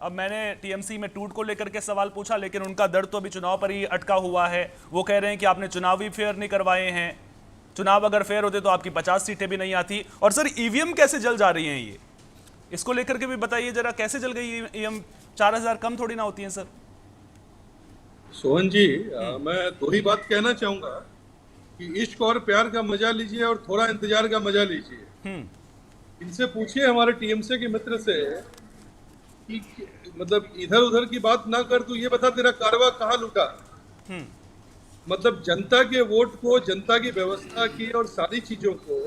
अब मैंने टीएमसी में टूट को लेकर के सवाल पूछा, लेकिन उनका दर्द तो अभी चुनाव पर ही अटका हुआ है। वो कह रहे हैं कि आपने चुनाव भी फेयर नहीं करवाए हैं, चुनाव अगर फेयर होते तो आपकी 50 सीटें भी नहीं आती। और सर ईवीएम कैसे जल जा रही हैं, ये इसको लेकर के भी बताइए जरा, कैसे जल गई ईवीएम? 4000 कम थोड़ी ना होती है सर। सोहन जी, मैं दो ही बात कहना चाहूंगा कि इश्क और प्यार का मजा लीजिए और थोड़ा इंतजार का मजा लीजिए। इनसे पूछिए, हमारे टीएमसी के मित्र से, कि मतलब इधर उधर की बात ना कर, तू ये बता तेरा कारवा कहाँ लुटा। मतलब जनता के वोट को, जनता की व्यवस्था की और सारी चीजों को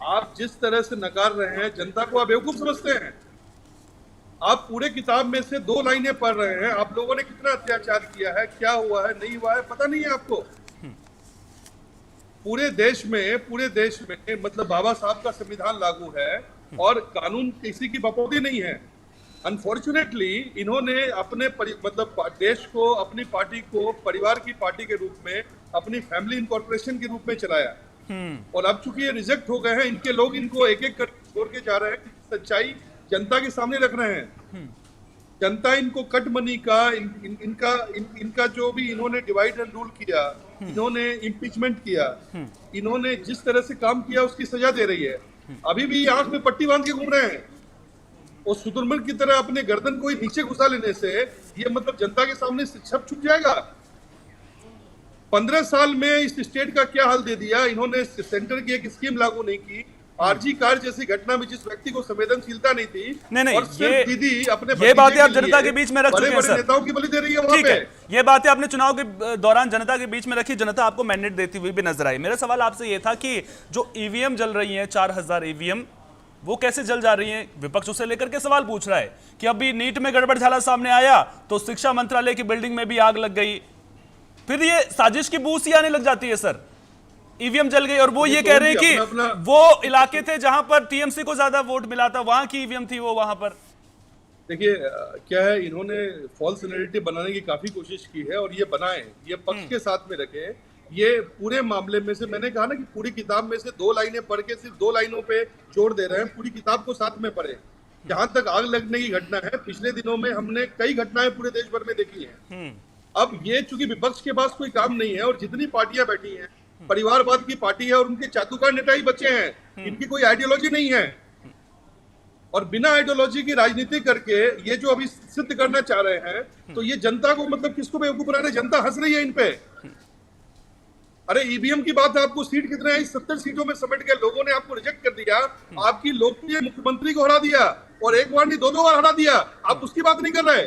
आप जिस तरह से नकार रहे हैं, जनता को आप बेवकूफ समझते हैं। आप पूरे किताब में से 2 लाइनें पढ़ रहे हैं। आप लोगों ने कितना अत्याचार किया है, क्या हुआ है, नहीं हुआ है, पता नहीं है आपको। पूरे देश में मतलब बाबा साहब का संविधान लागू है और कानून किसी की बपौती नहीं है। अनफॉर्चुनेटली इन्होंने अपने मतलब देश को, अपनी पार्टी को परिवार की पार्टी के रूप में, अपनी फैमिली इनकॉर्पोरेशन के रूप में चलाया। और अब चूंकि ये रिजेक्ट हो गए हैं, इनके लोग इनको एक एक कर छोड़ के जा रहे हैं। सच्चाई जनता के सामने रख रहे हैं। जनता इनको कट मनी का, इनका जो भी इन्होंने डिवाइड एंड रूल किया, इन्होंने इम्पीचमेंट किया, इन्होंने जिस तरह से काम किया उसकी सजा दे रही है। अभी भी आंख में पट्टी बांध के घूम रहे हैं और शुतुरमुर्ग की तरह अपने गर्दन को ही नीचे घुसा लेने से ये मतलब जनता के सामने छप छुप जाएगा। 15 साल में इस स्टेट का क्या हाल दे दिया इन्होंने। सेंटर की एक स्कीम लागू नहीं की। आरजी कार जैसी घटना में जिस व्यक्ति को संवेदनशीलता नहीं थी, नहीं, और सिर्फ दीदी अपने ये बातें आप जनता के बीच में रख चुके हैं सर। नेताओं की बलि दे रही है वहां पे। ये बातें आपने चुनाव के दौरान जनता के बीच में रखी, जनता आपको मैंडेट देती हुई भी नजर आई। मेरा सवाल आपसे ये था कि जो ईवीएम जल रही है, 4000 ईवीएम, वो कैसे जल जा रही है? विपक्ष उसे लेकर के सवाल पूछ रहा है कि अभी नीट में गड़बड़ झाला सामने आया तो शिक्षा मंत्रालय की बिल्डिंग में भी आग लग गई, फिर ये साजिश की बू सी आने लग जाती है सर। ईवीएम जल गई और वो ये कह रहे हैं कि वो इलाके थे जहां पर टीएमसी को ज्यादा वोट मिला था, वहां की ईवीएम थी वो वहां पर। देखिए क्या है, इन्होंने फॉल्स नैरेटिव बनाने की काफी कोशिश की है और ये बनाए, ये पक्ष के साथ में रखे। ये पूरे मामले में से मैंने कहा ना कि पूरी किताब में से 2 लाइनें पढ़ के सिर्फ 2 लाइनों पे जोड़ दे रहे हैं। पूरी किताब को साथ में पढ़े। जहां तक आग लगने की घटना है, पिछले दिनों में हमने कई घटनाएं पूरे देश भर में देखी हैं। अब ये चूंकि विपक्ष के पास कोई काम नहीं है और जितनी पार्टियां बैठी हैं, परिवारवाद की पार्टी है और उनके चातुकार नेता ही बचे हैं। इनकी कोई आइडियोलॉजी नहीं है और बिना आइडियोलॉजी की राजनीति करके ये जो अभी सिद्ध करना चाह रहे हैं, तो ये जनता को मतलब किसको बेवकूफ बना रहे हैं? जनता हंस रही है इन पे। अरे ईवीएम की बात है, आपको सीट कितने आई? 70 सीटों में समेट के लोगों ने आपको रिजेक्ट कर दिया। आपकी लोकप्रिय मुख्यमंत्री को हरा दिया और एक बार नहीं 2-2 बार हरा दिया। आप उसकी बात नहीं कर रहे।